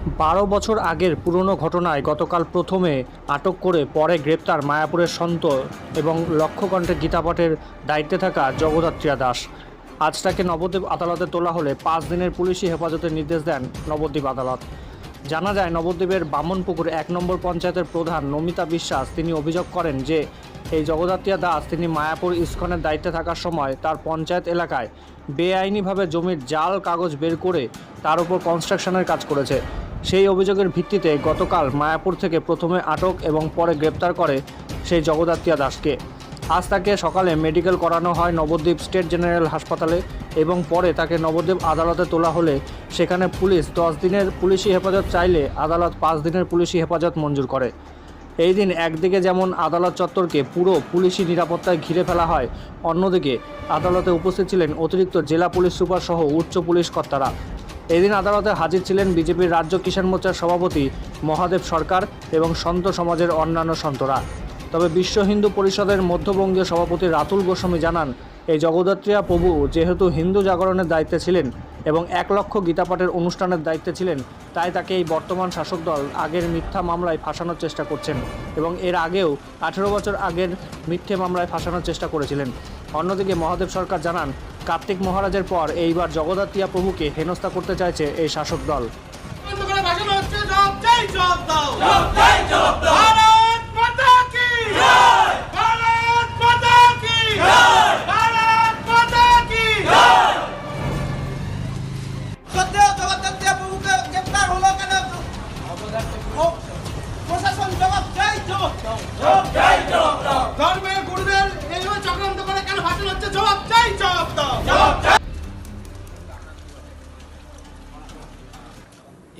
12 বছর আগের পুরনো ঘটনায় গতকাল প্রথমে আটক করে পরে গ্রেপ্তার মায়াপুরের সন্ত এবং লক্ষ্যকণ্ঠে গীতাপাঠের দায়িত্বে থাকা জগদ্ধাত্রী দাস। আজ তাকে নবদ্বীপ আদালতে তোলা হলে 5 দিনের পুলিশি হেফাজতের নির্দেশ দেন নবদ্বীপ আদালত। জানা যায়, নবদ্বীপের বামনপুকুর 1 নম্বর পঞ্চায়েতের প্রধান নমিতা বিশ্বাস তিনি অভিযোগ করেন যে এই জগদ্ধাত্রী দাস তিনি মায়াপুর ইস্কনের দায়িত্বে থাকার সময় তার পঞ্চায়েত এলাকায় বেআইনিভাবে জমির জাল কাগজ বের করে তার উপর কনস্ট্রাকশনের কাজ করেছে। সেই অভিযোগের ভিত্তিতে গতকাল মায়াপুর থেকে প্রথমে আটক এবং পরে গ্রেপ্তার করে সেই জগদ্ধাত্রী দাসকে। আজ তাকে সকালে মেডিকেল করানো হয় নবদ্বীপ স্টেট জেনারেল হাসপাতালে এবং পরে তাকে নবদ্বীপ আদালতে তোলা হলে সেখানে পুলিশ 10 দিনের পুলিশি হেফাজত চাইলে আদালত 5 দিনের পুলিশি হেফাজত মঞ্জুর করে। এই দিন একদিকে যেমন আদালত চত্বরকে পুরো পুলিশি নিরাপত্তায় ঘিরে ফেলা হয়, অন্যদিকে আদালতে উপস্থিত ছিলেন অতিরিক্ত জেলা পুলিশ সুপার সহ উচ্চ পুলিশ কর্তারা। এদিন আদালতে হাজির ছিলেন বিজেপির রাজ্য কিষাণ মোর্চার সভাপতি মহাদেব সরকার এবং সন্ত সমাজের অন্যান্য সন্তরা। তবে বিশ্ব হিন্দু পরিষদের মধ্যবঙ্গীয় সভাপতি রাতুল গোস্বামী জানান, এই জগদ্ধাত্রী প্রভু যেহেতু হিন্দু জাগরণের দায়িত্বে ছিলেন এবং 1 লক্ষ গীতাপাঠের অনুষ্ঠানের দায়িত্বে ছিলেন, তাই তাকে এই বর্তমান শাসক দল আগের মিথ্যা মামলায় ফাঁসানোর চেষ্টা করছেন এবং এর আগেও 18 বছর আগের মিথ্যে মামলায় ফাঁসানোর চেষ্টা করেছিলেন। অন্যদিকে মহাদেব সরকার জানান, কার্তিক মহারাজের পর এইবার জগদ্ধাত্রী প্রভুকে হেনস্থা করতে চাইছে এই শাসক দল। ধর্মের গুরুদের এইভাবে চক্রান্ত করে কেন ভাষণ হচ্ছে? জবাব চাই, জবাব দাও।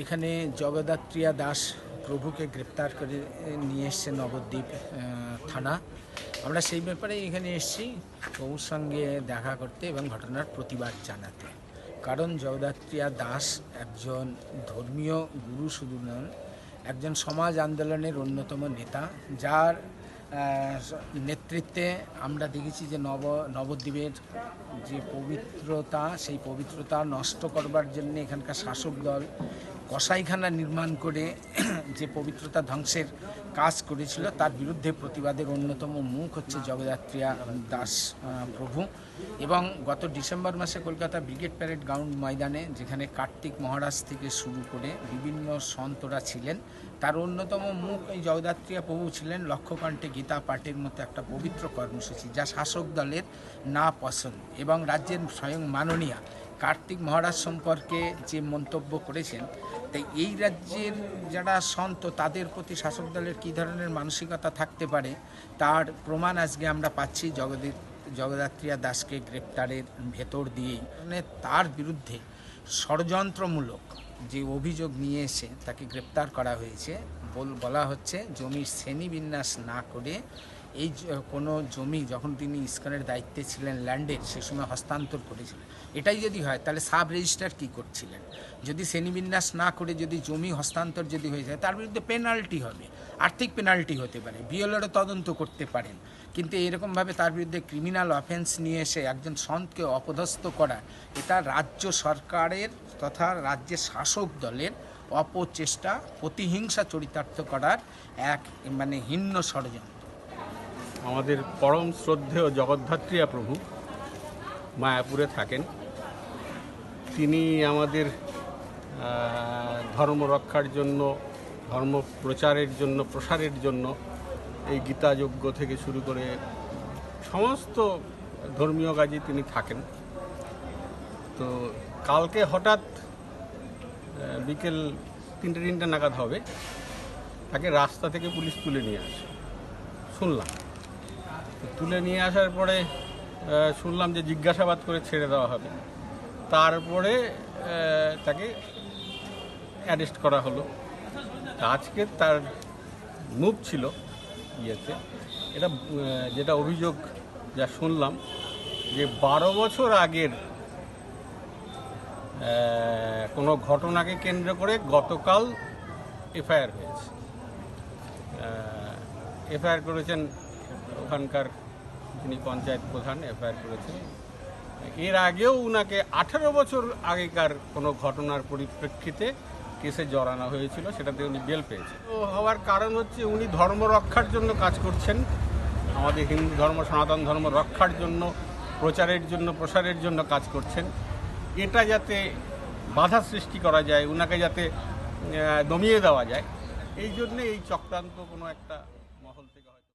এখানে জগদ্ধাত্রী দাস প্রভুকে গ্রেপ্তার করে নিয়ে এসছে নবদ্বীপ থানা। আমরা সেই ব্যাপারে এখানে এসেছি প্রভুর সঙ্গে দেখা করতে এবং ঘটনার প্রতিবাদ জানাতে। কারণ জগদ্ধাত্রী দাস একজন ধর্মীয় গুরু শুধু নন, একজন সমাজ আন্দোলনের অন্যতম নেতা, যার নেতৃত্বে আমরা দেখেছি যে নবদ্বীপের যে পবিত্রতা, সেই পবিত্রতা নষ্ট করবার জন্য এখানকার শাসক দল কসাইখানা নির্মাণ করে যে পবিত্রতা ধ্বংসের কাজ করেছিল, তার বিরুদ্ধে প্রতিবাদের অন্যতম মুখ হচ্ছে জগদ্ধাত্রী দাস প্রভু। এবং গত ডিসেম্বর মাসে কলকাতা ব্রিগেড প্যারেড গ্রাউন্ড ময়দানে, যেখানে কার্তিক মহারাজ থেকে শুরু করে বিভিন্ন সন্তরা ছিলেন, তার অন্যতম মুখ এই জগদ্ধাত্রী প্রভু ছিলেন। লক্ষ্যকণ্ঠে গীতা পাঠের মতো একটা পবিত্র কর্মসূচি, যা শাসক দলের না পছন্দ, এবং রাজ্যের স্বয়ং মাননীয়া কার্তিক মহারাজ সম্পর্কে যে মন্তব্য করেছেন, তাই এই রাজ্যের যারা সন্ত তাদের প্রতি শাসক দলের কী ধরনের মানসিকতা থাকতে পারে, তার প্রমাণ আজকে আমরা পাচ্ছি জগদ্ধাত্রী দাসকে গ্রেপ্তারের ভেতর দিয়েই। মানে তার বিরুদ্ধে ষড়যন্ত্রমূলক যে অভিযোগ নিয়ে এসে তাকে গ্রেপ্তার করা হয়েছে। বলা হচ্ছে জমির শ্রেণীবিন্যাস না করে এই কোনো জমি যখন তিনি ইস্কনের দায়িত্বে ছিলেন ল্যান্ডের, সে সময় হস্তান্তর করেছিলেন। এটাই যদি হয় তাহলে সাব রেজিস্ট্রার কী করছিলেন? যদি শ্রেণীবিন্যাস না করে যদি জমি হস্তান্তর যদি হয়ে যায়, তার বিরুদ্ধে পেনাল্টি হবে, আর্থিক পেনাল্টি হতে পারে, বিএলওরও তদন্ত করতে পারেন। কিন্তু এরকমভাবে তার বিরুদ্ধে ক্রিমিনাল অফেন্স নিয়ে এসে একজন সন্তকে অপদস্থ করা, এটা রাজ্য সরকারের তথা রাজ্যের শাসক দলের অপচেষ্টা, প্রতিহিংসা চরিতার্থ করার এক হীন ষড়যন্ত্র। আমাদের পরম শ্রদ্ধেয় জগদ্ধাত্রী প্রভু মায়াপুরে থাকেন। তিনি আমাদের ধর্ম রক্ষার জন্য, ধর্ম প্রচারের জন্য, প্রসারের জন্য এই গীতাযজ্ঞ থেকে শুরু করে সমস্ত ধর্মীয় কাজে তিনি থাকেন। তো কালকে হঠাৎ বিকেল 3টে নাগাদ হবে, তাকে রাস্তা থেকে পুলিশ তুলে নিয়ে আসে শুনলাম। তুলে নিয়ে আসার পরে শুনলাম যে জিজ্ঞাসাবাদ করে ছেড়ে দেওয়া হবে। তারপরে তাকে অ্যারেস্ট করা হলো। আজকে তার মুভ ছিল ইয়েতে, এটা যেটা অভিযোগ যা শুনলাম যে 12 বছর আগের কোনো ঘটনাকে কেন্দ্র করে গতকাল এফআইআর হয়েছে। এফআইআর করেছেন ওখানকার যিনি পঞ্চায়েত প্রধান, এফআইআর করেছেন। এর আগেও উনাকে 18 বছর আগেকার কোনো ঘটনার পরিপ্রেক্ষিতে কেসে জড়ানো হয়েছিল, সেটাতে উনি বেল পেয়েছেন। তো হওয়ার কারণ হচ্ছে উনি ধর্ম রক্ষার জন্য কাজ করছেন, আমাদের হিন্দু ধর্ম সনাতন ধর্ম রক্ষার জন্য, প্রচারের জন্য, প্রসারের জন্য কাজ করছেন। এটা যাতে বাধা সৃষ্টি করা যায়, উনাকে যাতে দমিয়ে দেওয়া যায়, এই জন্যে এই চক্রান্ত কোনো একটা